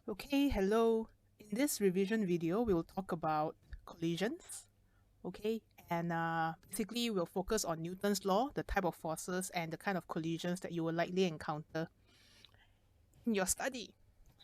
Okay, hello. In this revision video, we'll talk about collisions. Okay, and basically we'll focus on Newton's law, the type of forces, and the kind of collisions that you will likely encounter in your study.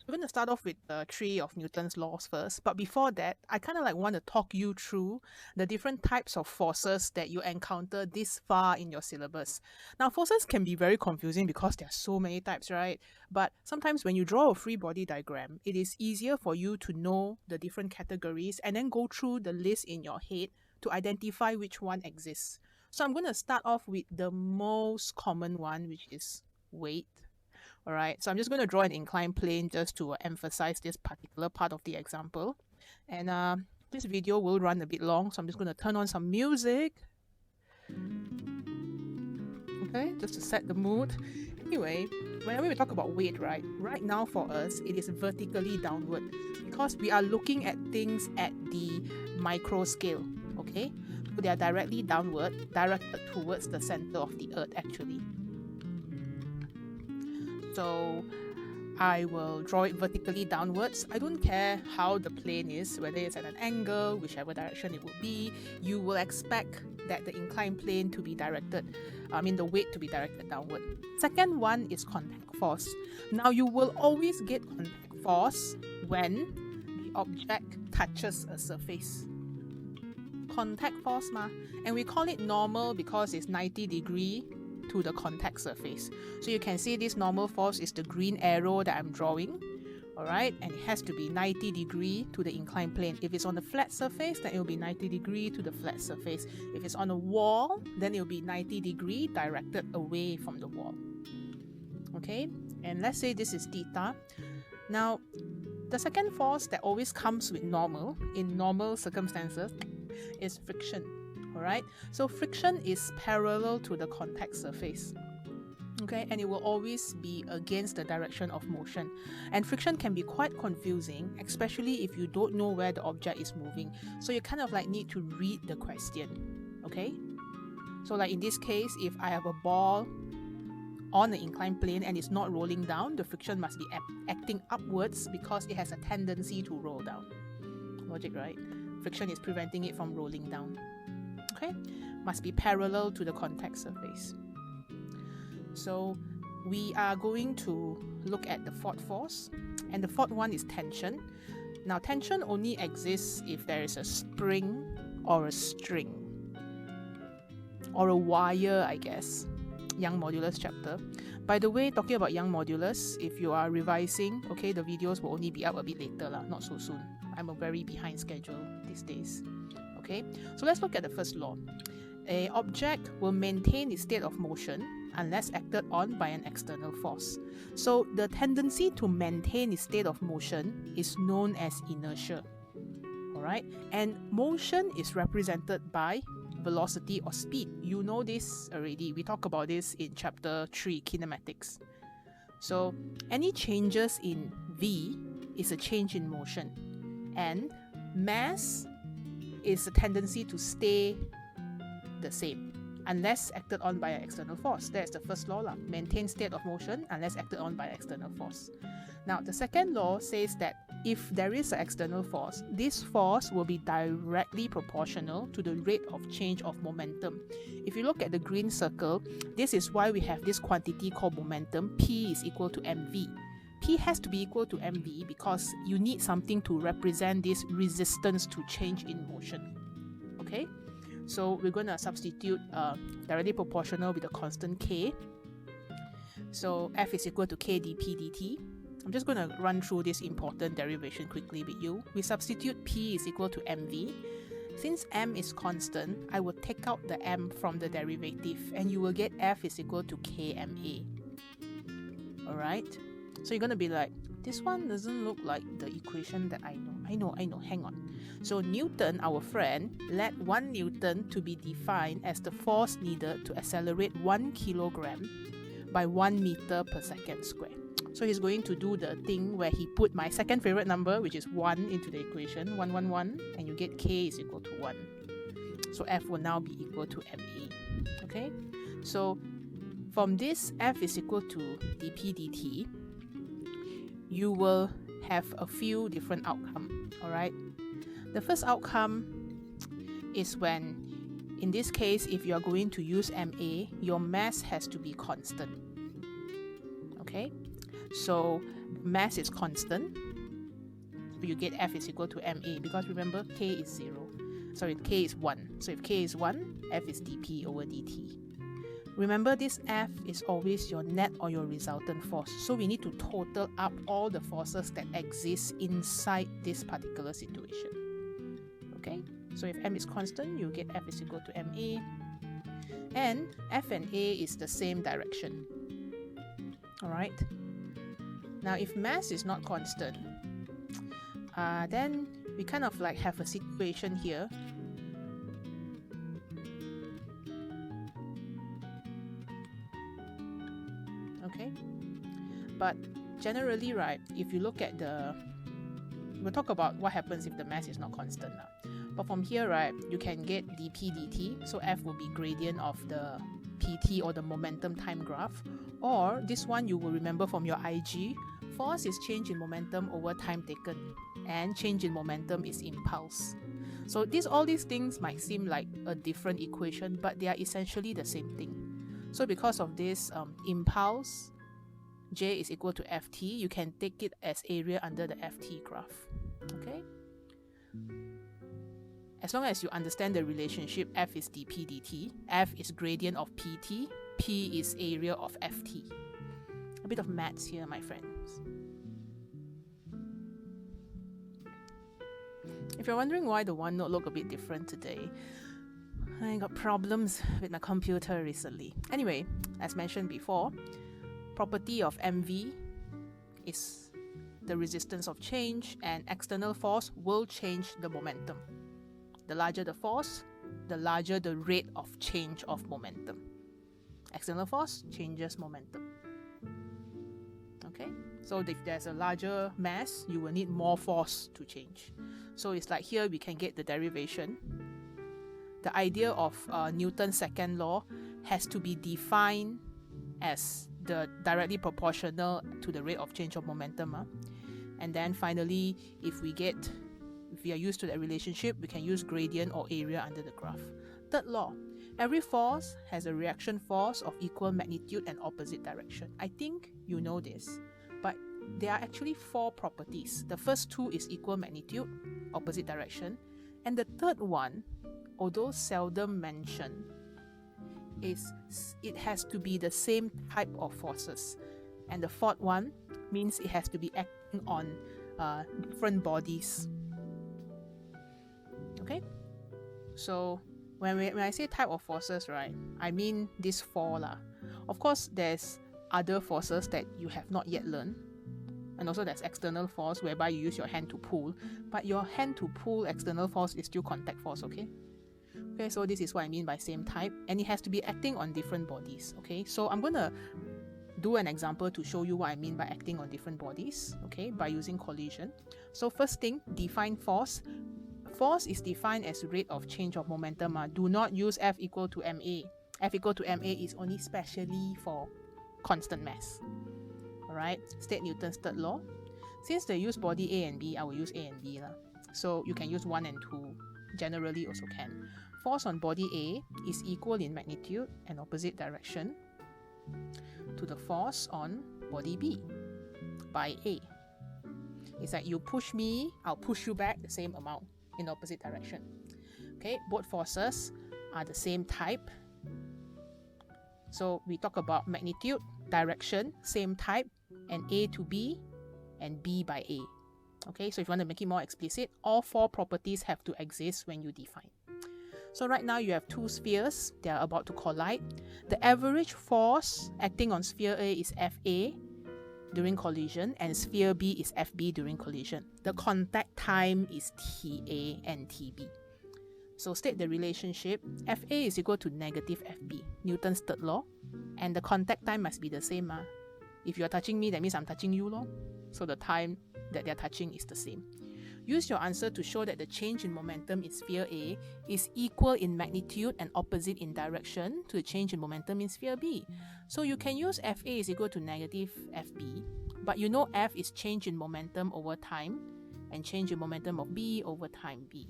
We're going to start off with the three of Newton's laws first, but before that, I kind of want to talk you through the different types of forces that you encounter this far in your syllabus. Now, forces can be very confusing because there are so many types, right? But sometimes when you draw a free body diagram, it is easier for you to know the different categories and then go through the list in your head to identify which one exists. So I'm going to start off with the most common one, which is weight. All right, so I'm just going to draw an inclined plane just to emphasize this particular part of the example. And this video will run a bit long, so I'm just going to turn on some music. Okay, just to set the mood. Anyway, whenever we talk about weight, right now for us, it is vertically downward because we are looking at things at the micro scale. Okay, so they are directly downward, directed towards the center of the earth actually. So I will draw it vertically downwards. I don't care how the plane is, whether it's at an angle, whichever direction it would be, you will expect that the inclined plane to be directed, the weight to be directed downward. Second one is contact force. Now you will always get contact force when the object touches a surface. Contact force and we call it normal because it's 90-degree to the contact surface. So you can see this normal force is the green arrow that I'm drawing, alright, and it has to be 90-degree to the inclined plane. If it's on a flat surface, then it will be 90-degree to the flat surface. If it's on a wall, then it will be 90-degree directed away from the wall. Okay, and let's say this is theta. Now, the second force that always comes with normal, in normal circumstances, is friction. Alright, so friction is parallel to the contact surface. Okay, and it will always be against the direction of motion. And friction can be quite confusing, especially if you don't know where the object is moving. So you kind of need to read the question. Okay, so in this case, if I have a ball on the inclined plane and it's not rolling down, the friction must be acting upwards because it has a tendency to roll down. Logic, right? Friction is preventing it from rolling down. Okay, must be parallel to the contact surface. So we are going to look at the fourth force, and the fourth one is tension. Now tension only exists if there is a spring or a string or a wire, I guess. Young modulus chapter. By the way, talking about Young modulus, if you are revising, okay, the videos will only be up a bit later not so soon. I'm a very behind schedule these days. Okay, so let's look at the first law. An object will maintain its state of motion unless acted on by an external force. So the tendency to maintain its state of motion is known as inertia. Alright, and motion is represented by velocity or speed. You know this already. We talk about this in chapter 3, kinematics. So any changes in V is a change in motion, and mass is a tendency to stay the same unless acted on by an external force. That's the first law, maintain state of motion unless acted on by external force. Now the second law says that if there is an external force, this force will be directly proportional to the rate of change of momentum. If you look at the green circle, this is why we have this quantity called momentum. P is equal to mv. P has to be equal to mv because you need something to represent this resistance to change in motion. Okay, so we're going to substitute directly proportional with a constant k. So F is equal to k dp dt. I'm just going to run through this important derivation quickly with you. We substitute P is equal to mv. Since m is constant, I will take out the m from the derivative and you will get F is equal to kma. Alright, so you're going to be like, this one doesn't look like the equation that I know, hang on. So Newton, our friend, let 1 Newton to be defined as the force needed to accelerate 1 kilogram by 1 meter per second square. So he's going to do the thing where he put my second favorite number, which is 1, into the equation, 1, 1, 1, and you get k is equal to 1. So F will now be equal to ma. Okay, so from this F is equal to dp dt, you will have a few different outcomes, all right? The first outcome is when, in this case, if you are going to use MA, your mass has to be constant, okay? So mass is constant, you get F is equal to MA, because remember K is 1. So if K is 1, F is dP over dt. Remember, this F is always your net or your resultant force. So we need to total up all the forces that exist inside this particular situation. Okay? So if M is constant, you get F is equal to MA. And F and A is the same direction. Alright? Now if mass is not constant, then we kind of like have a situation here. Okay, but generally, right, if you look at we'll talk about what happens if the mass is not constant now. But from here, right, you can get dp dt, so F will be gradient of the pt or the momentum time graph, or this one you will remember from your IG, force is change in momentum over time taken, and change in momentum is impulse. So all these things might seem like a different equation, but they are essentially the same thing. So because of this impulse, J is equal to Ft, you can take it as area under the Ft graph. Okay? As long as you understand the relationship, F is dp dt, F is gradient of Pt, P is area of Ft. A bit of maths here, my friends. If you're wondering why the OneNote look a bit different today, I got problems with my computer recently. Anyway, as mentioned before, property of MV is the resistance of change, and external force will change the momentum. The larger the force, the larger the rate of change of momentum. External force changes momentum. Okay? So if there's a larger mass, you will need more force to change. So it's like here we can get the derivation. The idea of Newton's second law has to be defined as the directly proportional to the rate of change of momentum. And then finally, if we are used to that relationship, we can use gradient or area under the graph. Third law, every force has a reaction force of equal magnitude and opposite direction. I think you know this, but there are actually 4 properties. The first 2 is equal magnitude, opposite direction, and the third one, although seldom mentioned, is it has to be the same type of forces. And the fourth one means it has to be acting on different bodies. Okay? So when I say type of forces, right, I mean these 4 lah. Of course, there's other forces that you have not yet learned. And also there's external force, whereby you use your hand to pull. But your hand to pull external force is still contact force, okay? Okay, so this is what I mean by same type. And it has to be acting on different bodies, okay? So I'm going to do an example to show you what I mean by acting on different bodies, okay, by using collision. So first thing, define force. Force is defined as rate of change of momentum. Do not use F equal to ma. F equal to ma is only specially for constant mass. Alright, state Newton's third law. Since they use body A and B, I will use A and B lah. So you can use 1 and 2. Generally also can. Force on body A is equal in magnitude and opposite direction to the force on body B by A. It's like you push me, I'll push you back the same amount in opposite direction. Okay, both forces are the same type. So we talk about magnitude, direction, same type, and A to B and B by A. Okay, so if you want to make it more explicit, all 4 properties have to exist when you define. So right now you have 2 spheres, they are about to collide. The average force acting on sphere A is Fa during collision, and sphere B is Fb during collision. The contact time is Ta and Tb. So state the relationship. Fa is equal to negative Fb, Newton's third law, and the contact time must be the same. If you're touching me, that means I'm touching you, lor. So the time that they're touching is the same. Use your answer to show that the change in momentum in sphere A is equal in magnitude and opposite in direction to the change in momentum in sphere B. So you can use Fa is equal to negative Fb, But you know F is change in momentum over time and change in momentum of B over time B.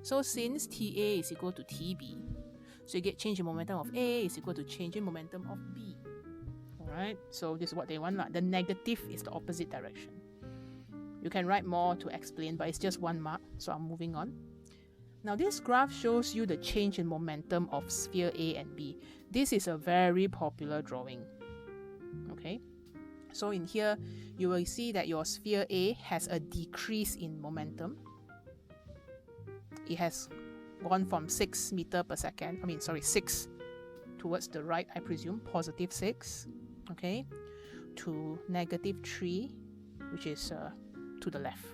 So since TA is equal to TB, so you get change in momentum of A is equal to change in momentum of B. Alright, so this is what they want. The negative is the opposite direction. You can write more to explain, but it's just 1 mark, so I'm moving on. Now this graph shows you the change in momentum of sphere A and B. This is a very popular drawing. Okay, so in here you will see that your sphere A has a decrease in momentum. It has gone from 6 meter per second, 6 towards the right, I presume, positive 6, okay, to negative 3, which is to the left.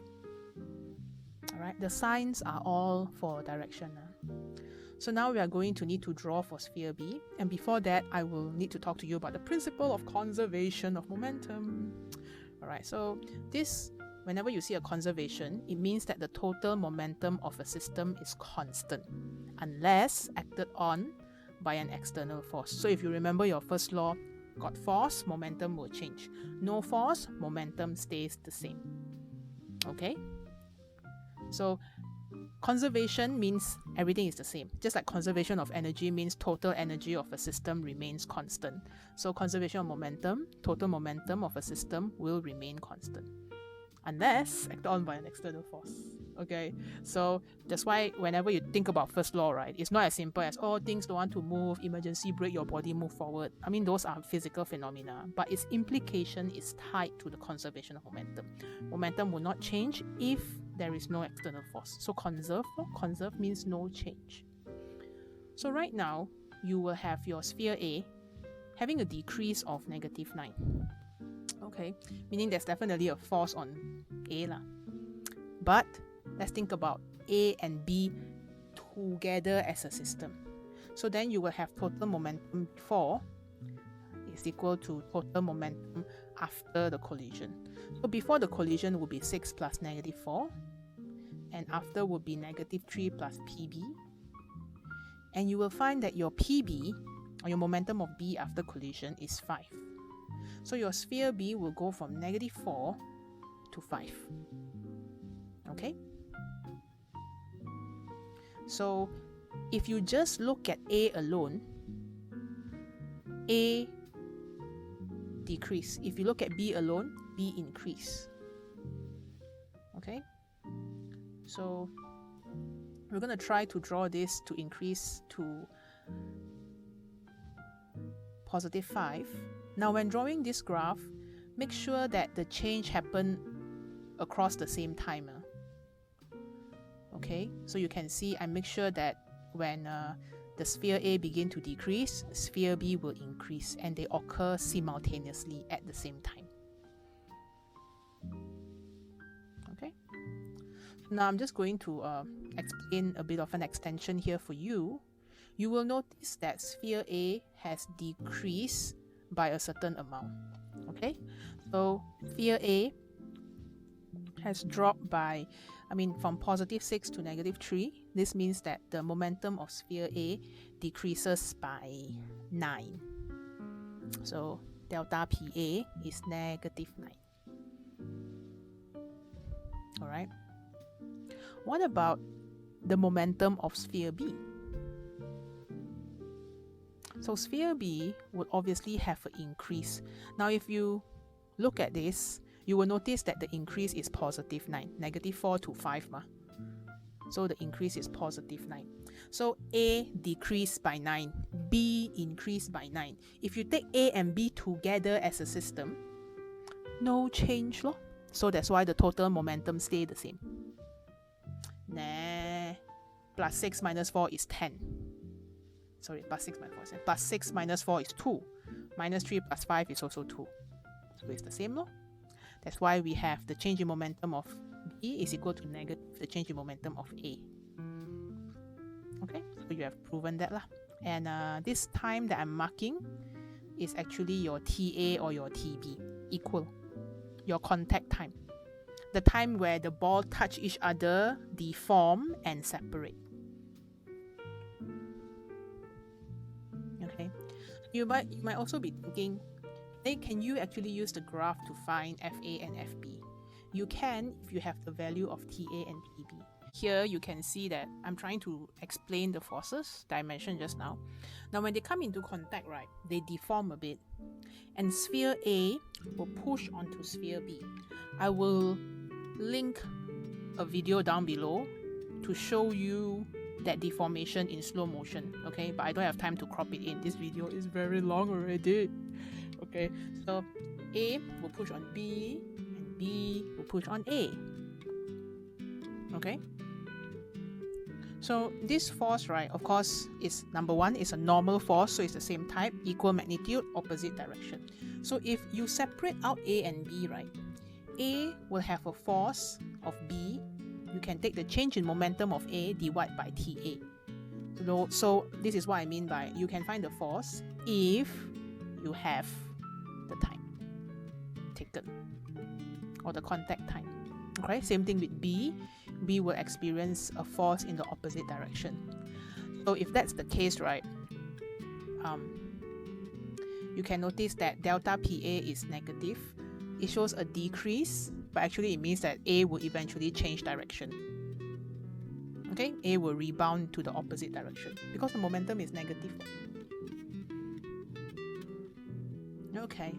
Alright, the signs are all for direction. So now we are going to need to draw for sphere B, and before that I will need to talk to you about the principle of conservation of momentum. Alright, so this, whenever you see a conservation, it means that the total momentum of a system is constant unless acted on by an external force. So if you remember your first law, got force, momentum will change. No force, momentum stays the same. Okay? So conservation means everything is the same. Just like conservation of energy means total energy of a system remains constant. So conservation of momentum, total momentum of a system will remain constant unless acted on by an external force. Okay, so that's why whenever you think about first law, right, it's not as simple as, oh, things don't want to move, emergency brake, your body move forward. I mean, those are physical phenomena, but its implication is tied to the conservation of momentum. Momentum will not change if there is no external force. So conserve means no change. So right now you will have your sphere A having a decrease of negative 9. Okay, meaning there's definitely a force on A lah. But let's think about A and B together as a system. So then you will have total momentum before is equal to total momentum after the collision. So before the collision will be 6 plus negative 4, and after will be negative 3 plus PB. And you will find that your PB, or your momentum of B after collision, is 5. So your sphere B will go from negative 4 to 5. Okay? So if you just look at A alone, A decrease. If you look at B alone, B increase. Okay? So we're going to try to draw this to increase to positive 5. Now when drawing this graph, make sure that the change happen across the same time. Okay, so you can see I make sure that when the sphere A begin to decrease, sphere B will increase, and they occur simultaneously at the same time. Okay, now I'm just going to explain a bit of an extension here for you. You will notice that sphere A has decreased by a certain amount. Okay, so sphere A has dropped by, from positive 6 to negative 3. This means that the momentum of sphere A decreases by 9. So delta PA is negative 9. Alright. What about the momentum of sphere B? So sphere B would obviously have an increase. Now if you look at this, you will notice that the increase is positive 9, negative 4 to 5. So the increase is positive 9. So A decreased by 9, B increased by 9. If you take A and B together as a system, no change lor. So that's why the total momentum stay the same. Nah, plus 6 minus 4 is 10. Sorry, plus 6 minus 4 is 10. Plus 6 minus 4 is 2. Minus 3 plus 5 is also 2. So it's the same lor. That's why we have the change in momentum of B is equal to negative the change in momentum of A. Okay, so you have proven that lah. And this time that I'm marking is actually your TA or your TB, equal. Your contact time. The time where the ball touch each other, deform and separate. Okay. You might also be thinking, Then can you actually use the graph to find FA and FB? You can if you have the value of TA and TB. Here you can see that I'm trying to explain the forces that I mentioned just now. Now when they come into contact, right, they deform a bit, and sphere A will push onto sphere B. I will link a video down below to show you that deformation in slow motion, okay? But I don't have time to crop it in. This video is very long already. Okay, so A will push on B and B will push on A. Okay, so this force, right, of course, is number one, is a normal force, so it's the same type, equal magnitude, opposite direction. So if you separate out A and B, right, A will have a force of B. You can take the change in momentum of A divided by TA. So this is what I mean by you can find the force if you have the time taken or the contact time. Okay, same thing with B. B will experience a force in the opposite direction. So if that's the case, right, you can notice that delta PA is negative. It shows a decrease, but actually it means that A will eventually change direction. Okay, A will rebound to the opposite direction because the momentum is negative. Okay,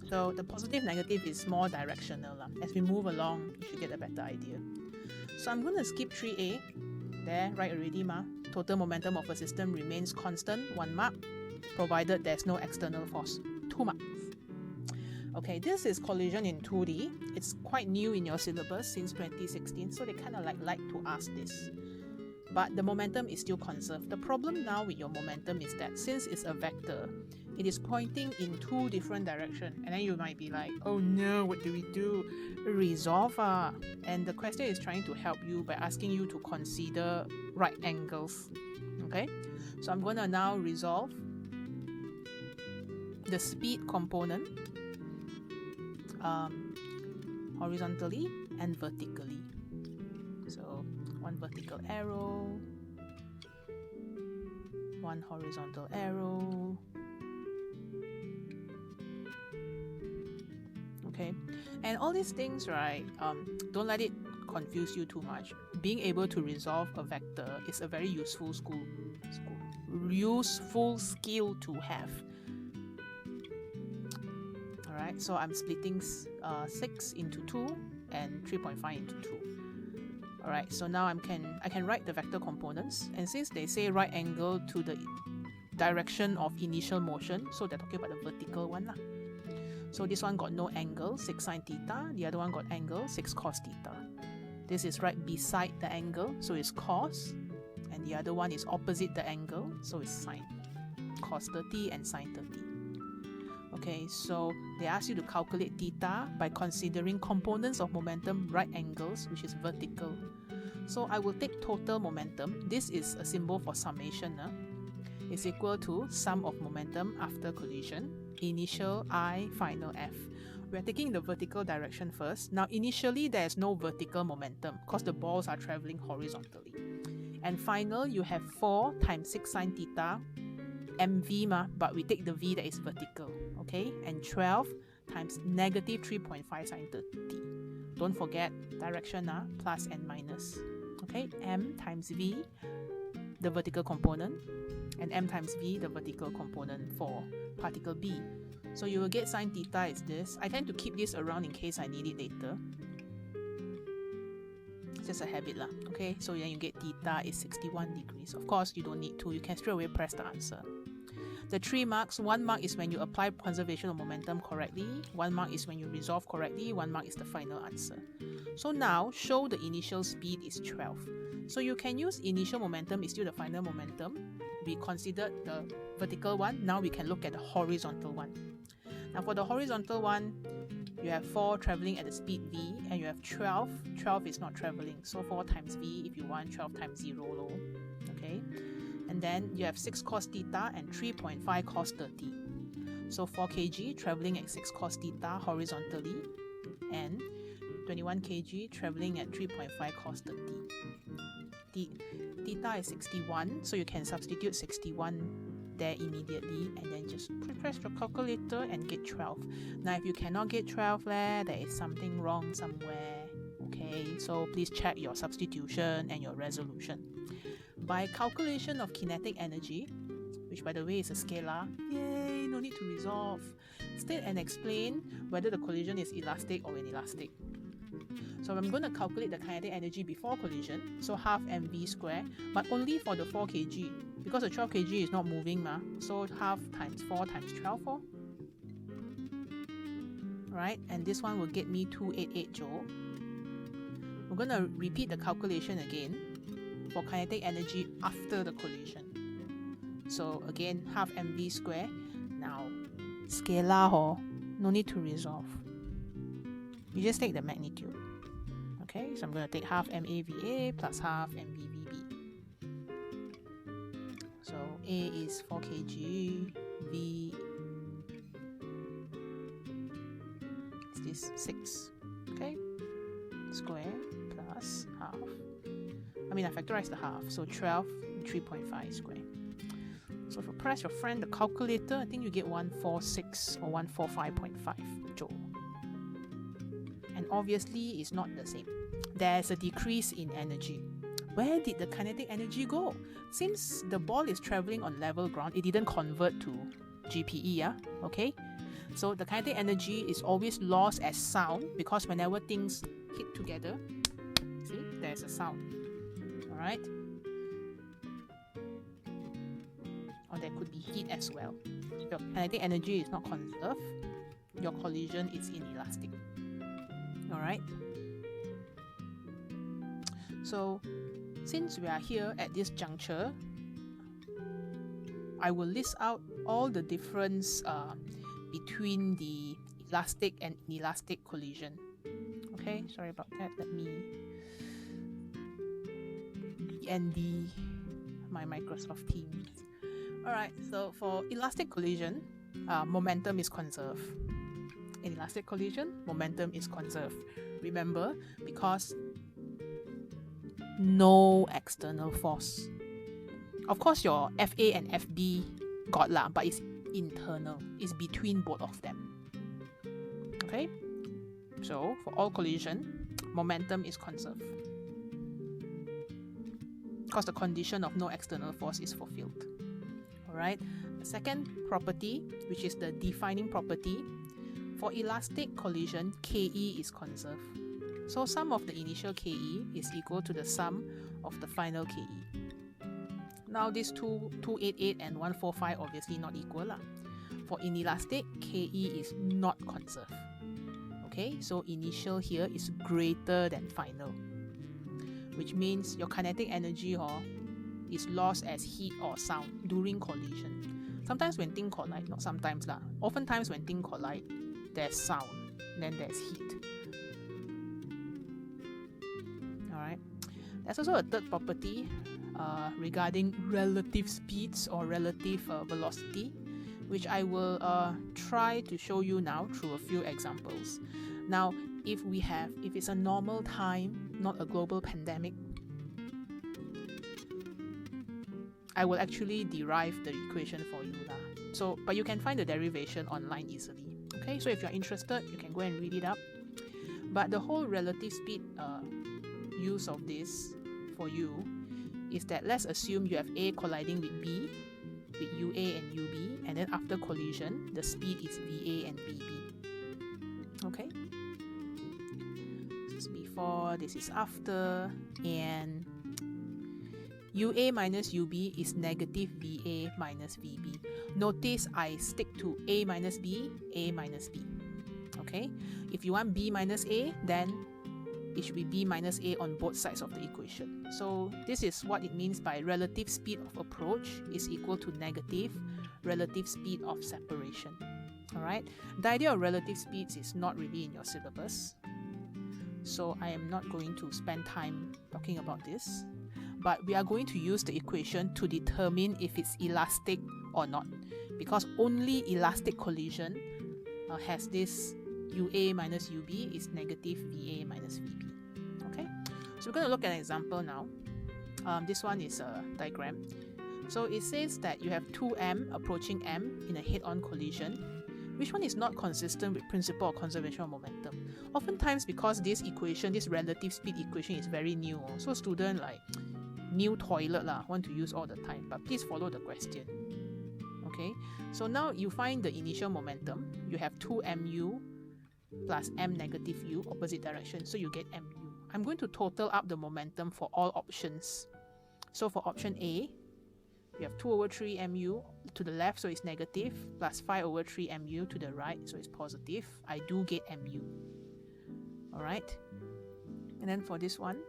so the positive negative is more directional. As we move along, you should get a better idea. So I'm going to skip 3A. There, right already, ma. Total momentum of a system remains constant, 1 mark, provided there's no external force, 2 marks. Okay, this is collision in 2D. It's quite new in your syllabus since 2016, so they kind of like to ask this. But the momentum is still conserved. The problem now with your momentum is that since it's a vector, it is pointing in 2 different directions. And then you might be like, oh no, what do we do? Resolve. And the question is trying to help you by asking you to consider right angles. Okay, so I'm going to now resolve the speed component horizontally and vertically. So one vertical arrow, one horizontal arrow. Okay, and all these things, right, don't let it confuse you too much. Being able to resolve a vector is a very useful skill to have. Alright, so I'm splitting 6 into 2 and 3.5 into 2. Alright, so now I can write the vector components, and since they say right angle to the direction of initial motion, so they're talking about the vertical one. So this one got no angle, 6 sine theta, the other one got angle, 6 cos theta. This is right beside the angle, so it's cos, and the other one is opposite the angle, so it's sine. Cos 30 and sine 30. Okay, so they ask you to calculate theta by considering components of momentum right angles, which is vertical. So I will take total momentum. This is a symbol for summation. It's equal to sum of momentum after collision, initial I, final F. We're taking the vertical direction first. Now initially there's no vertical momentum because the balls are traveling horizontally. And final, you have 4 times 6 sine theta mv, but we take the v that is vertical, okay? And 12 times negative 3.5 sine 30. Don't forget direction, plus and minus. Okay, m times v, the vertical component, and m times v, the vertical component for particle b. So you will get sine theta is this. I tend to keep this around in case I need it later. It's just a habit lah. Okay, so then you get theta is 61 degrees. Of course, you don't need to. You can straight away press the answer. The 3 marks, 1 mark is when you apply conservation of momentum correctly, 1 mark is when you resolve correctly, 1 mark is the final answer. So now, show the initial speed is 12. So you can use initial momentum is still the final momentum. We considered the vertical one, now we can look at the horizontal one. Now for the horizontal one, you have 4 traveling at the speed v, and you have 12. 12 is not traveling, so 4 times v if you want, 12 times 0 low. Okay? And then you have 6 cos theta and 3.5 cos 30. So 4 kg traveling at 6 cos theta horizontally, and 21 kg traveling at 3.5 cos 30. Theta is 61, so you can substitute 61 there immediately, and then just press your calculator and get 12. Now if you cannot get 12 there is something wrong somewhere. Okay, so please check your substitution and your resolution. By calculation of kinetic energy, which by the way is a scalar, yay, no need to resolve. State and explain whether the collision is elastic or inelastic. So I'm going to calculate the kinetic energy before collision, so half mv squared, but only for the 4 kg, because the 12 kg is not moving, so half times 4 times 12, right? And this one will get me 288 joule. We're going to repeat the calculation again for kinetic energy after the collision. So again, half mv squared. Now, scalar, no need to resolve. You just take the magnitude. Okay, so I'm going to take half MAVA plus half MVVB. So A is 4 kg, V is this 6. Okay, square plus half. I factorize the half, so 12, 3.5 square. So if you press your friend the calculator, I think you get 146 or 145.5 joule. And obviously it's not the same. There's a decrease in energy. Where did the kinetic energy go? Since the ball is traveling on level ground, it didn't convert to GPE, okay? So the kinetic energy is always lost as sound, because whenever things hit together, see, there's a sound. Alright? Or there could be heat as well. Your kinetic energy is not conserved, your collision is inelastic. Alright? So, since we are here at this juncture, I will list out all the difference between the elastic and inelastic collision. Okay, sorry about that. Let me DND my Microsoft Teams. Alright, so for elastic collision, momentum is conserved. In elastic collision, momentum is conserved. Remember, because no external force. Of course, your FA and FB got lah, but it's internal. It's between both of them. Okay? So, for all collision, momentum is conserved. Because the condition of no external force is fulfilled. Alright? The second property, which is the defining property, for elastic collision, KE is conserved. So sum of the initial KE is equal to the sum of the final KE. Now these 288 and 145 obviously not equal lah. For inelastic, KE is not conserved. Okay, so initial here is greater than final, which means your kinetic energy is lost as heat or sound during collision. Sometimes when things collide, not sometimes lah, oftentimes when things collide, there's sound, then there's heat. Alright. There's also a third property regarding relative speeds or relative velocity, which I will try to show you now through a few examples. Now, if it's a normal time, not a global pandemic, I will actually derive the equation for you lah. So, but you can find the derivation online easily. Okay, so if you're interested, you can go and read it up. But the whole relative speed use of this for you is that let's assume you have A colliding with B, with UA and UB, and then after collision, the speed is VA and VB. Okay? This is before, this is after, and UA minus UB is negative VA minus VB. Notice I stick to A minus B, A minus B. Okay? If you want B minus A, then it should be B minus A on both sides of the equation. So this is what it means by relative speed of approach is equal to negative relative speed of separation. Alright? The idea of relative speeds is not really in your syllabus, so I am not going to spend time talking about this. But we are going to use the equation to determine if it's elastic or not, because only elastic collision has this UA minus UB is negative VA minus VB. Okay, so we're going to look at an example now. This one is a diagram. So it says that you have 2m approaching m in a head-on collision. Which one is not consistent with principle of conservation of momentum? Oftentimes, because this equation, this relative speed equation is very new, so student like new toilet want to use all the time. But please follow the question. Okay, so now you find the initial momentum. You have 2mu plus m negative u, opposite direction, so you get mu. I'm going to total up the momentum for all options. So for option A, you have 2 over 3 mu to the left, so it's negative, plus 5 over 3 mu to the right, so it's positive. I do get mu. Alright. And then for this one,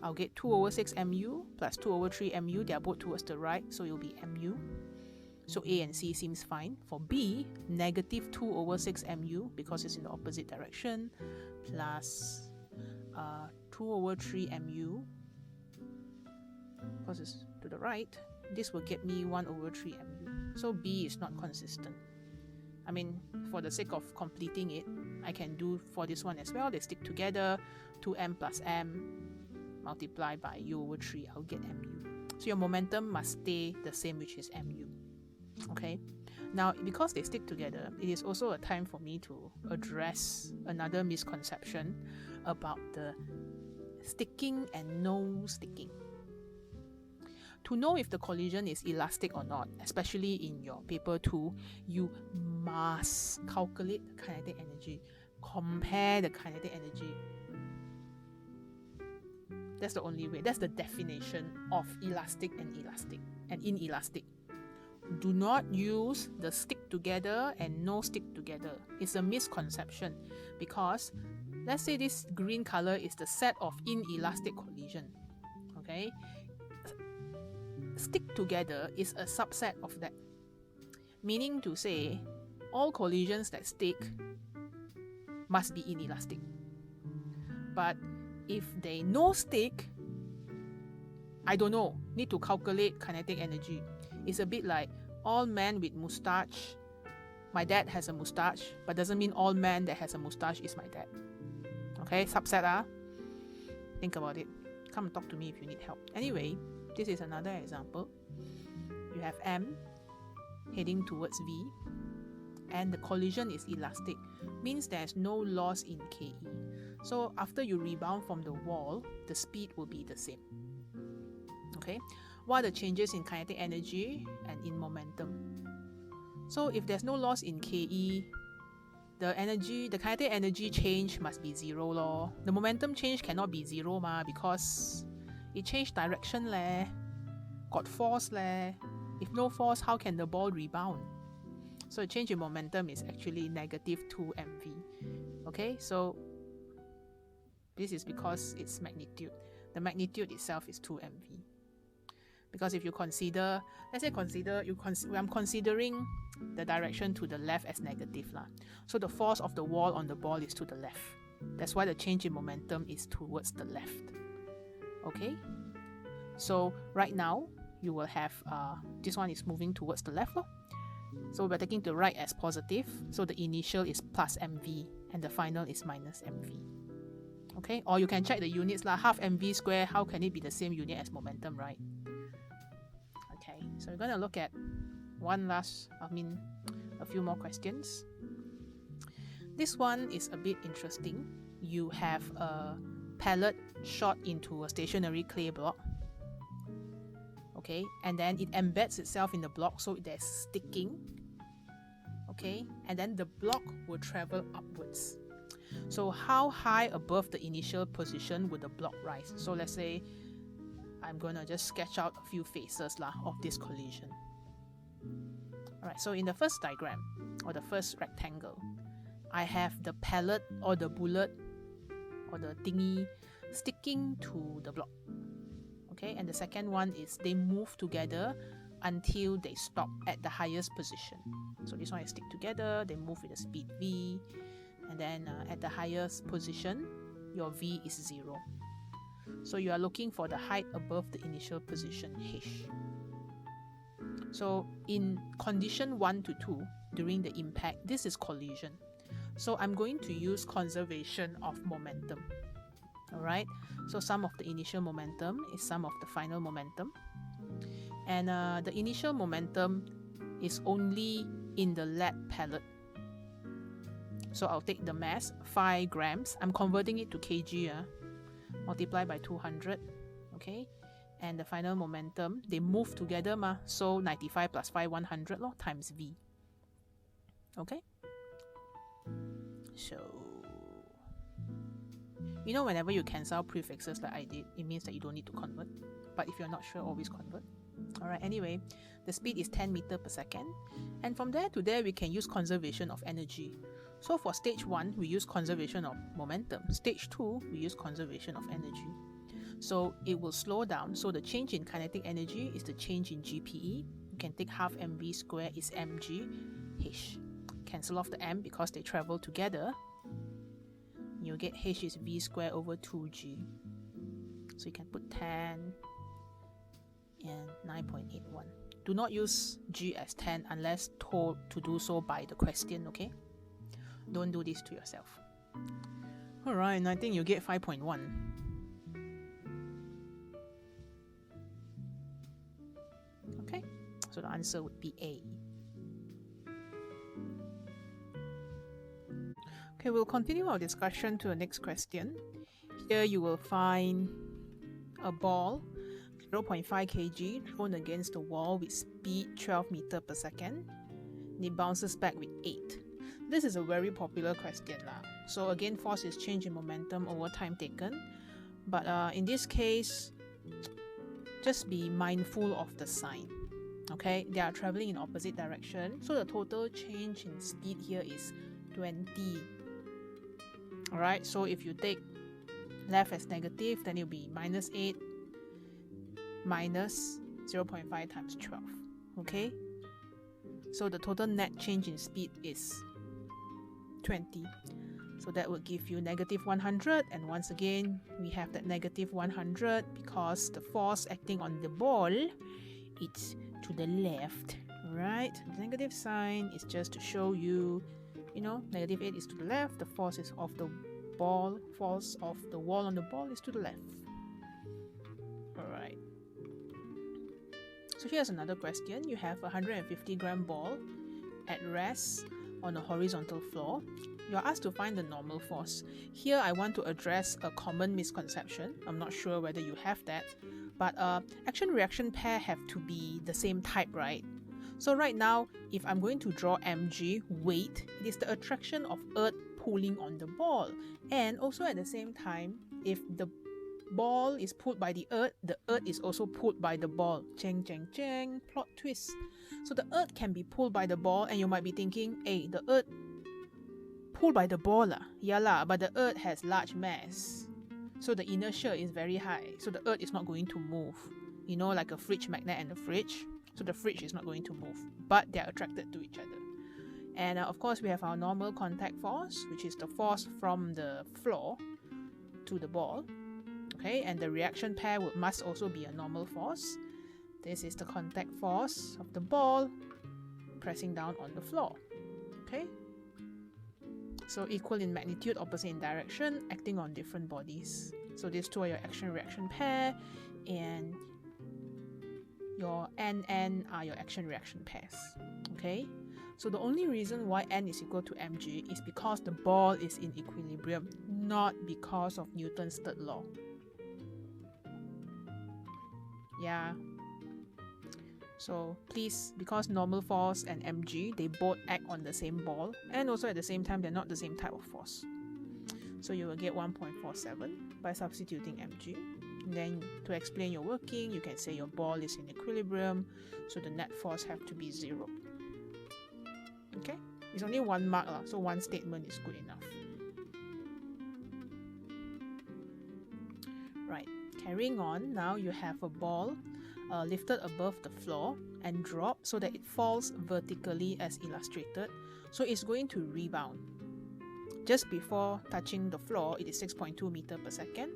I'll get 2 over 6 mu plus 2 over 3 mu. They are both towards the right, so it'll be mu. So A and C seems fine. For B, negative 2 over 6 mu because it's in the opposite direction, plus 2 over 3 mu because it's to the right. This will get me 1 over 3 mu. So B is not consistent. I mean, for the sake of completing it, I can do for this one as well. They stick together, 2m plus m multiplied by u over 3, I'll get mu. So your momentum must stay the same, which is mu. Okay, now because they stick together, it is also a time for me to address another misconception about the sticking and no sticking. To know if the collision is elastic or not, especially in your paper 2, you must calculate the kinetic energy, compare the kinetic energy. That's the only way. That's the definition of elastic and inelastic. Do not use the stick together and no stick together. It's a misconception because let's say this green color is the set of inelastic collision. Okay? Stick together is a subset of that. Meaning to say, all collisions that stick must be inelastic. But if they no stick, I don't know, need to calculate kinetic energy. It's a bit like all men with mustache. My dad has a mustache, but doesn't mean all men that has a mustache is my dad. Okay, subset Think about it. Come and talk to me if you need help. Anyway, this is another example. You have M heading towards V, and the collision is elastic, means there's no loss in KE. So after you rebound from the wall, the speed will be the same. Okay, what are the changes in kinetic energy and in momentum? So if there's no loss in KE, the kinetic energy change must be 0 lor. The momentum change cannot be 0 because it changed direction got force If no force, how can the ball rebound? So the change in momentum is actually negative 2 mv. Okay, so this is because it's magnitude. The magnitude itself is 2 mv. Because if you consider, let's say I'm considering the direction to the left as negative So the force of the wall on the ball is to the left. That's why the change in momentum is towards the left. Okay? So right now, you will have, this one is moving towards the left. So we're taking the right as positive. So the initial is plus mv and the final is minus mv. Okay? Or you can check the units half mv square, how can it be the same unit as momentum, right? Okay, so we're going to look at a few more questions. This one is a bit interesting. You have a pellet shot into a stationary clay block. Okay, and then it embeds itself in the block, so there's sticking. Okay, and then the block will travel upwards. So how high above the initial position would the block rise? So let's say I'm going to just sketch out a few phases of this collision. Alright, so in the first diagram, or the first rectangle, I have the pellet or the bullet or the thingy sticking to the block. Okay, and the second one is they move together until they stop at the highest position. So this one is stick together, they move with the speed v, and then at the highest position, your v is 0. So you are looking for the height above the initial position h. So in condition 1 to 2, during the impact, this is collision. So I'm going to use conservation of momentum. Alright, so sum of the initial momentum is sum of the final momentum. And the initial momentum is only in the lead pellet. So I'll take the mass, 5 grams. I'm converting it to kg, multiply by 200. Okay, and the final momentum, they move together, so 95 plus 5, 100 times V. Okay, so you know, whenever you cancel prefixes like I did, it means that you don't need to convert. But if you're not sure, always convert. Alright, anyway, the speed is 10 meters per second. And from there to there, we can use conservation of energy. So for stage 1, we use conservation of momentum. Stage 2, we use conservation of energy. So it will slow down. So the change in kinetic energy is the change in GPE. You can take half mv squared is mg h. Cancel off the m because they travel together. You'll get h is v squared over 2g. So you can put 10 and 9.81. Do not use g as 10 unless told to do so by the question, okay? Don't do this to yourself. Alright, and I think you get 5.1. Okay, so the answer would be A. Okay, we'll continue our discussion to the next question. Here you will find a ball 0.5 kg thrown against the wall with speed 12 meters per second. And it bounces back with 8. This is a very popular question lah. So again, force is change in momentum over time taken. But in this case, just be mindful of the sign. Okay, they are traveling in opposite direction. So the total change in speed here is 20. Alright, so if you take left as negative, then it'll be minus 8 minus 0.5 times 12. Okay, so the total net change in speed is 20. So that would give you negative 100, and once again we have that negative 100 because the force acting on the ball, it's to the left, right? The negative sign is just to show you, you know, negative 8 is to the left, the force is of the ball, force of the wall on the ball is to the left. Alright. So here's another question. You have a 150-gram ball at rest on a horizontal floor. You're asked to find the normal force. Here I want to address a common misconception. I'm not sure whether you have that, but action-reaction pair have to be the same type, right? So right now, if I'm going to draw mg, weight, it is the attraction of Earth pulling on the ball. And also at the same time, if the ball is pulled by the Earth is also pulled by the ball. Cheng, cheng, cheng, plot twist. So the Earth can be pulled by the ball, and you might be thinking, hey, the Earth pulled by the ball lah. Yeah lah, but the Earth has large mass. So the inertia is very high. So the Earth is not going to move. You know, like a fridge magnet and the fridge. So the fridge is not going to move, but they are attracted to each other. And of course, we have our normal contact force, which is the force from the floor to the ball. Okay, and the reaction pair must also be a normal force. This is the contact force of the ball pressing down on the floor. Okay, so equal in magnitude, opposite in direction, acting on different bodies. So these two are your action-reaction pair, and your N are your action-reaction pairs. Okay, so the only reason why N is equal to mg is because the ball is in equilibrium, not because of Newton's third law. Yeah. So please, because normal force and mg, they both act on the same ball, and also at the same time, they're not the same type of force. So you will get 1.47 by substituting mg. And then to explain your working, you can say your ball is in equilibrium, so the net force have to be 0. Okay? It's only 1 mark, so one statement is good enough. Right, carrying on, now you have a ball lifted above the floor and dropped so that it falls vertically as illustrated. So it's going to rebound. Just before touching the floor, it is 6.2 meters per second.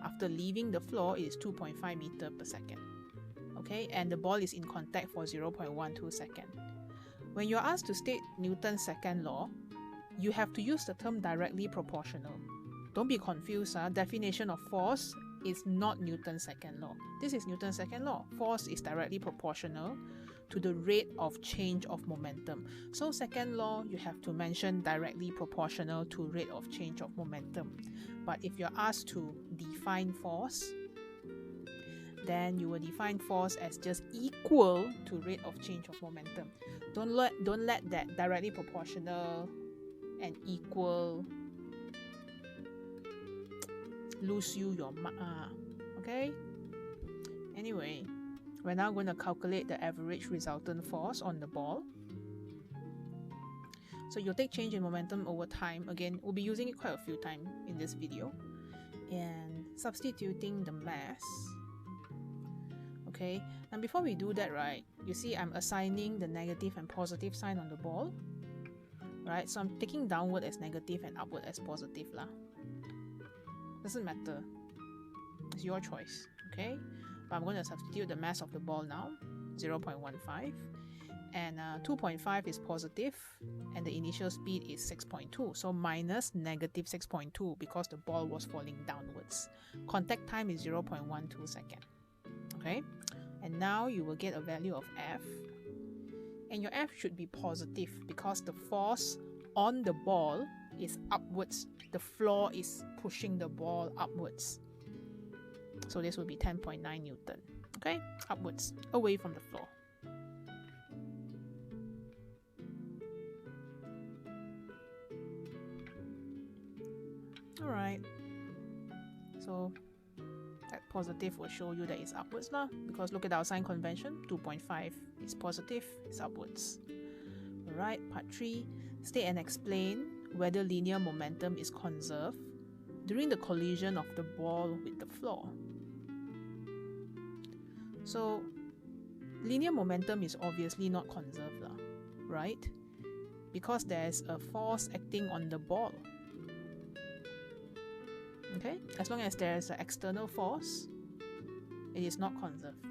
After leaving the floor, it is 2.5 meters per second. Okay, and the ball is in contact for 0.12 seconds. When you're asked to state Newton's second law, you have to use the term directly proportional. Don't be confused. Definition of force is not Newton's second law. This is Newton's second law. Force is directly proportional to the rate of change of momentum. So second law, you have to mention directly proportional to rate of change of momentum. But if you're asked to define force, then you will define force as just equal to rate of change of momentum. Don't let that directly proportional and equal lose you your mark. Okay? Anyway, we're now going to calculate the average resultant force on the ball. So you'll take change in momentum over time. Again, we'll be using it quite a few times in this video. And substituting the mass. Okay, and before we do that, right, you see I'm assigning the negative and positive sign on the ball. Right, so I'm taking downward as negative and upward as positive lah. Doesn't matter. It's your choice. Okay, but I'm going to substitute the mass of the ball now, 0.15, and 2.5 is positive, and the initial speed is 6.2, so minus negative 6.2 because the ball was falling downwards. Contact time is 0.12 seconds. Okay, and now you will get a value of F, and your F should be positive because the force on the ball is upwards. The floor is pushing the ball upwards. So this will be 10.9 Newton. Okay, upwards, away from the floor. Alright, so that positive will show you that it's upwards lah, because look at our sign convention, 2.5 is positive, it's upwards. Alright, part 3, state and explain whether linear momentum is conserved during the collision of the ball with the floor. So linear momentum is obviously not conserved lah, right? Because there's a force acting on the ball. Okay, as long as there's an external force, it is not conserved.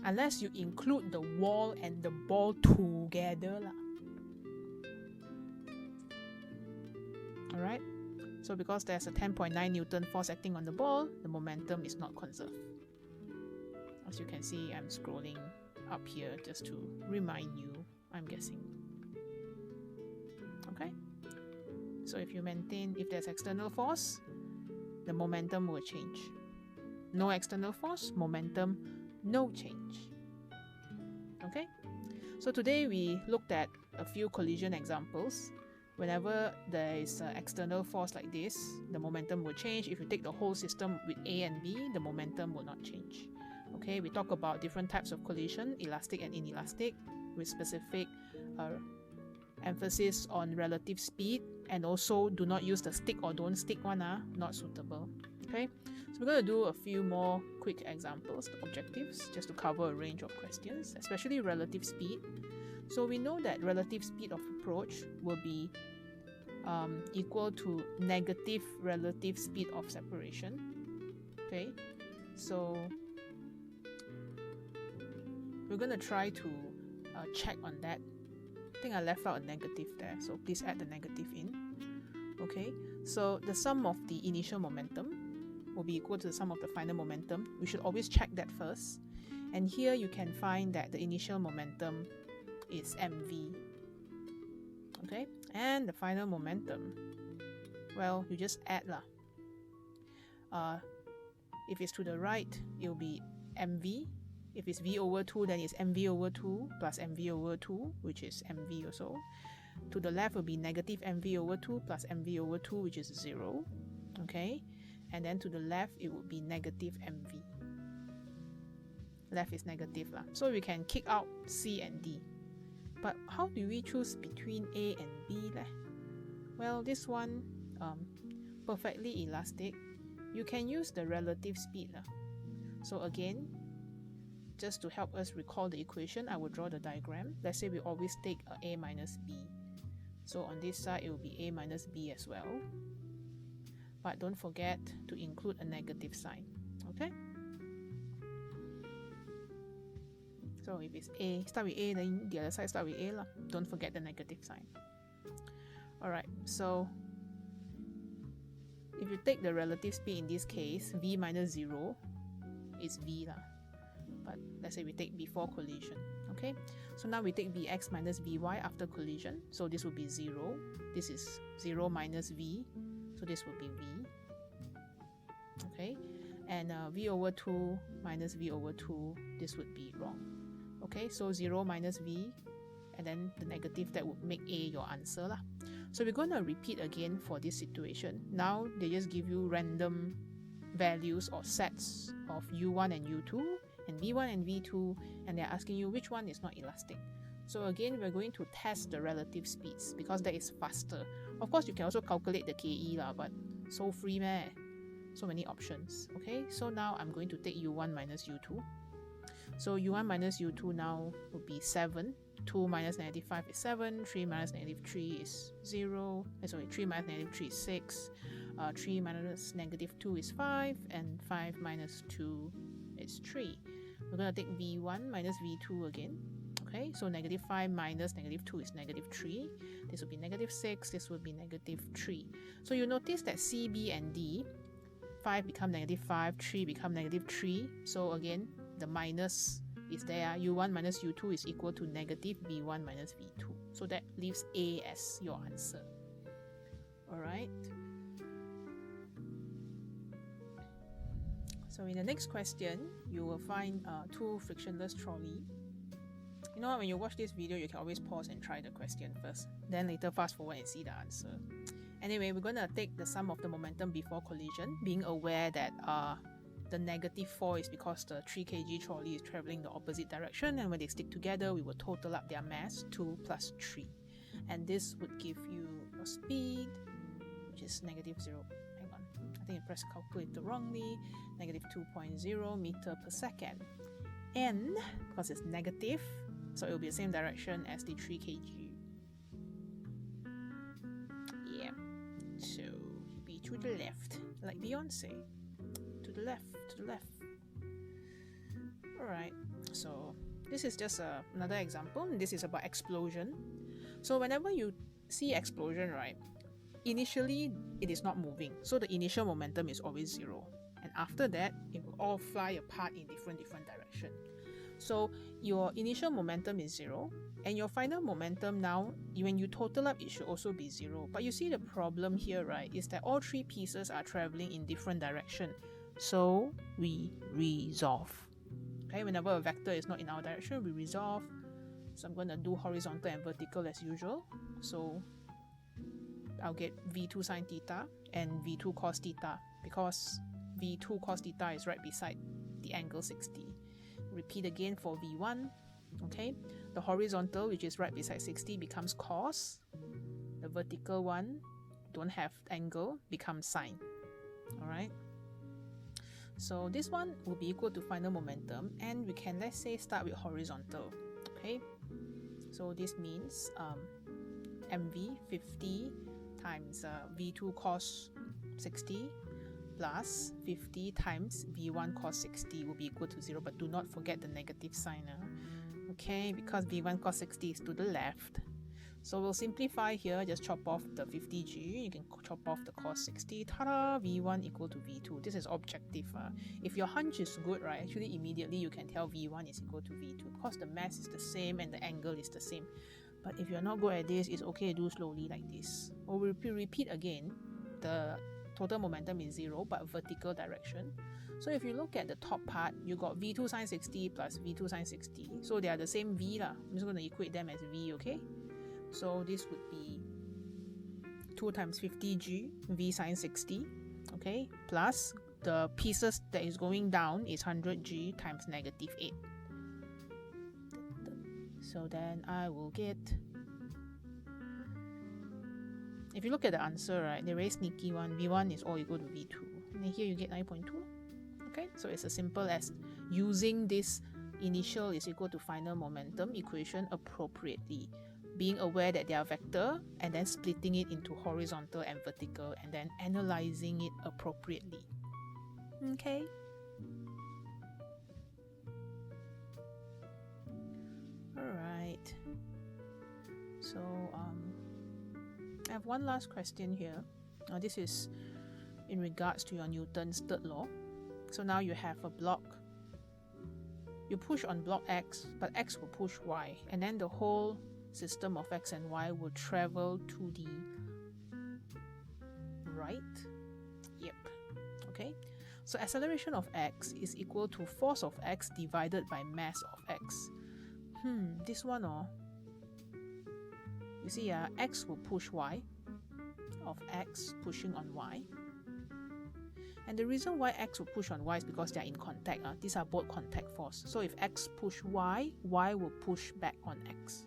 Unless you include the wall and the ball together lah. Alright, so because there's a 10.9 Newton force acting on the ball, the momentum is not conserved. As you can see, I'm scrolling up here just to remind you, I'm guessing. Okay, so if there's external force, the momentum will change. No external force, momentum, no change. Okay, so today we looked at a few collision examples. Whenever there is an external force like this, the momentum will change. If you take the whole system with A and B, the momentum will not change. Okay, we talk about different types of collision, elastic and inelastic, with specific emphasis on relative speed, and also do not use the stick or don't stick one, not suitable. Okay, so we're going to do a few more quick examples, the objectives, just to cover a range of questions, especially relative speed. So we know that relative speed of approach will be equal to negative relative speed of separation. Okay, so we're going to try to check on that. I think I left out a negative there, so please add the negative in. Okay, so the sum of the initial momentum will be equal to the sum of the final momentum. We should always check that first. And here you can find that the initial momentum is mv. Okay, and the final momentum, well, you just add lah. If it's to the right, it will be mv. If it's v over 2, then it's mv over 2 plus mv over 2, which is mv also. To the left will be negative mv over 2 plus mv over 2, which is 0. Okay, and then to the left it would be negative mv. Left is negative lah. So we can kick out C and D. But how do we choose between A and B leh? Well, this one, perfectly elastic. You can use the relative speed lah. So again, just to help us recall the equation, I will draw the diagram. Let's say we always take A minus B. So on this side, it will be A minus B as well. But don't forget to include a negative sign. Okay? So if it's A, start with A, then the other side start with A lah. Don't forget the negative sign. Alright, so if you take the relative speed in this case, v minus 0 is v lah. But let's say we take before collision. Okay, so now we take vx minus vy after collision. So this will be 0. This is 0 minus v. So this will be v. Okay, and v over 2 minus v over 2, this would be wrong. Okay, so 0 minus v, and then the negative, that would make A your answer lah. So we're going to repeat again for this situation. Now they just give you random values or sets of u1 and u2 and v1 and v2, and they're asking you which one is not elastic. So again, we're going to test the relative speeds because that is faster. Of course, you can also calculate the KE lah, but so free meh? So many options. Okay, so now I'm going to take u1 minus u2. So u1 minus u2 now would be 7. 2 minus negative 5 is 7. 3 minus negative 3 is 0. 3 minus negative 3 is 6. 3 minus negative 2 is 5. And 5 minus 2 is 3. We're going to take v1 minus v2 again. Okay, so negative 5 minus negative 2 is negative 3. This will be negative 6. This will be negative 3. So you notice that C, B, and D, 5 become negative 5, 3 become negative 3. So again, the minus is there. u1 minus u2 is equal to negative v1 minus v2. So that leaves A as your answer. Alright. So in the next question, you will find two frictionless trolley. You know what, when you watch this video, you can always pause and try the question first. Then later fast forward and see the answer. Anyway, we're going to take the sum of the momentum before collision, being aware that the negative 4 is because the 3 kg trolley is traveling the opposite direction, and when they stick together, we will total up their mass, 2 plus 3. And this would give you your speed, which is negative 0. Hang on, I think I pressed calculator wrongly. Negative 2.0 meter per second. And because it's negative, so it will be the same direction as the 3 kg. Yeah, so be to the left, like Beyonce. To the left, to the left. Alright, so this is just another example. This is about explosion. So whenever you see explosion, right, initially it is not moving. So the initial momentum is always 0. And after that, it will all fly apart in different direction. So your initial momentum is 0, and your final momentum now, when you total up, it should also be 0. But you see the problem here, right, is that all 3 pieces are traveling in different direction. So we resolve. Okay, whenever a vector is not in our direction, we resolve. So I'm going to do horizontal and vertical as usual. So I'll get v2 sine theta and v2 cos theta, because v2 cos theta is right beside the angle 60. Repeat again for v1. Okay, the horizontal, which is right beside 60, becomes cos. The vertical one, don't have angle, becomes sine. Alright, so this one will be equal to final momentum, and we can, let's say, start with horizontal. Okay, so this means mv 50 times v2 cos 60 plus 50 times v1 cos 60 will be equal to 0, but do not forget the negative sign. Okay, because v1 cos 60 is to the left. So we'll simplify here, just chop off the 50g, you can chop off the cos 60, ta-da, v1 equal to v2. This is objective. If your hunch is good, right, actually immediately you can tell v1 is equal to v2 because the mass is the same and the angle is the same. But if you're not good at this, it's okay to do slowly like this. Or we'll repeat again. The total momentum is 0, but vertical direction. So if you look at the top part, you got v2 sine 60 plus v2 sine 60. So they are the same v lah. I'm just going to equate them as v, okay? So this would be 2 times 50g v sine 60, okay? Plus the pieces that is going down is 100g times negative 8. So then I will get, if you look at the answer, right, the very sneaky one, v1 is all equal to v2. And then here you get 9.2. Okay, so it's as simple as using this initial is equal to final momentum equation appropriately, being aware that they are vector, and then splitting it into horizontal and vertical, and then analyzing it appropriately. Okay. Alright. So I have one last question here. This is in regards to your Newton's third law. So now you have a block. You push on block X, but X will push Y, and then the whole system of X and Y will travel to the right. Yep. Okay. So acceleration of X is equal to force of X divided by mass of X. This one, you see, X will push Y, of X pushing on Y. And the reason why X will push on Y is because they are in contact. These are both contact force. So if X push Y, Y will push back on X.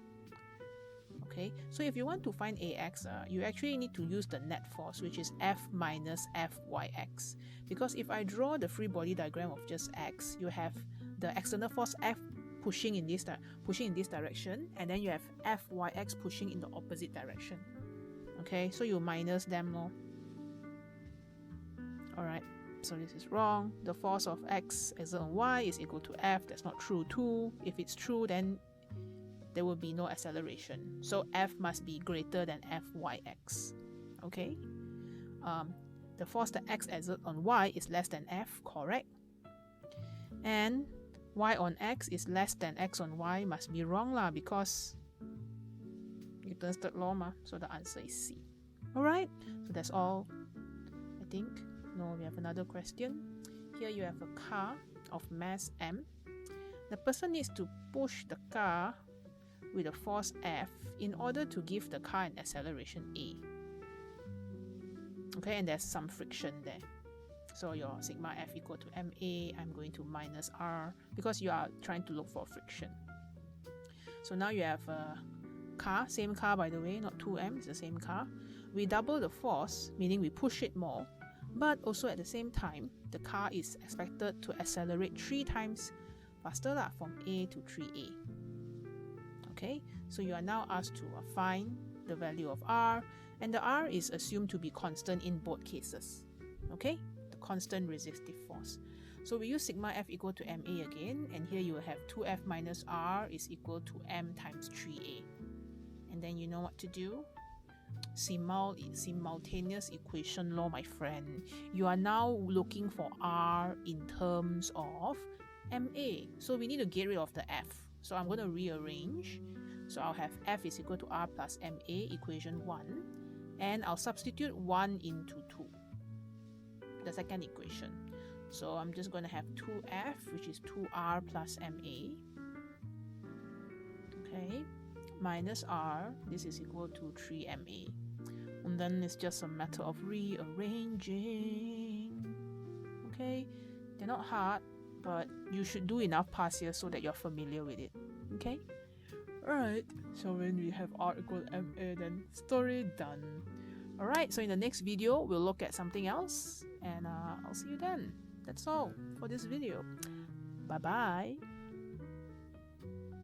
Okay, so if you want to find AX, you actually need to use the net force, which is F minus Fyx. Because if I draw the free body diagram of just X, you have the external force F pushing in this direction, and then you have Fyx pushing in the opposite direction. Okay, so you minus them. Alright, so this is wrong. The force of X exerted on Y is equal to F. That's not true too. If it's true, then there will be no acceleration. So F must be greater than Fyx. Okay? The force that X exerts on Y is less than F, correct? And Y on X is less than X on Y must be wrong because Newton's third law so the answer is C. Alright, so that's all, I think. No, we have another question. Here you have a car of mass M. The person needs to push the car with a force F in order to give the car an acceleration A. Okay, and there's some friction there. So your sigma F equal to MA, I'm going to minus R because you are trying to look for friction. So now you have a car, same car by the way, not 2M, it's the same car. We double the force, meaning we push it more, but also at the same time, the car is expected to accelerate 3 times faster from A to 3A. Okay, so you are now asked to find the value of R, and the R is assumed to be constant in both cases. Okay, the constant resistive force. So we use sigma F equal to MA again, and here you will have 2F minus R is equal to M times 3A. And then you know what to do? Simultaneous equation law, my friend. You are now looking for R in terms of MA. So we need to get rid of the F. So I'm going to rearrange. So I'll have F is equal to R plus MA, equation 1. And I'll substitute 1 into 2, the second equation. So I'm just going to have 2F, which is 2R plus MA. Okay. Minus R, this is equal to 3MA. And then it's just a matter of rearranging. Okay, they're not hard, but you should do enough past years so that you're familiar with it. Okay, alright, so when we have R equal to MA, then story done. Alright, so in the next video we'll look at something else, and I'll see you then. That's all for this video. Bye bye.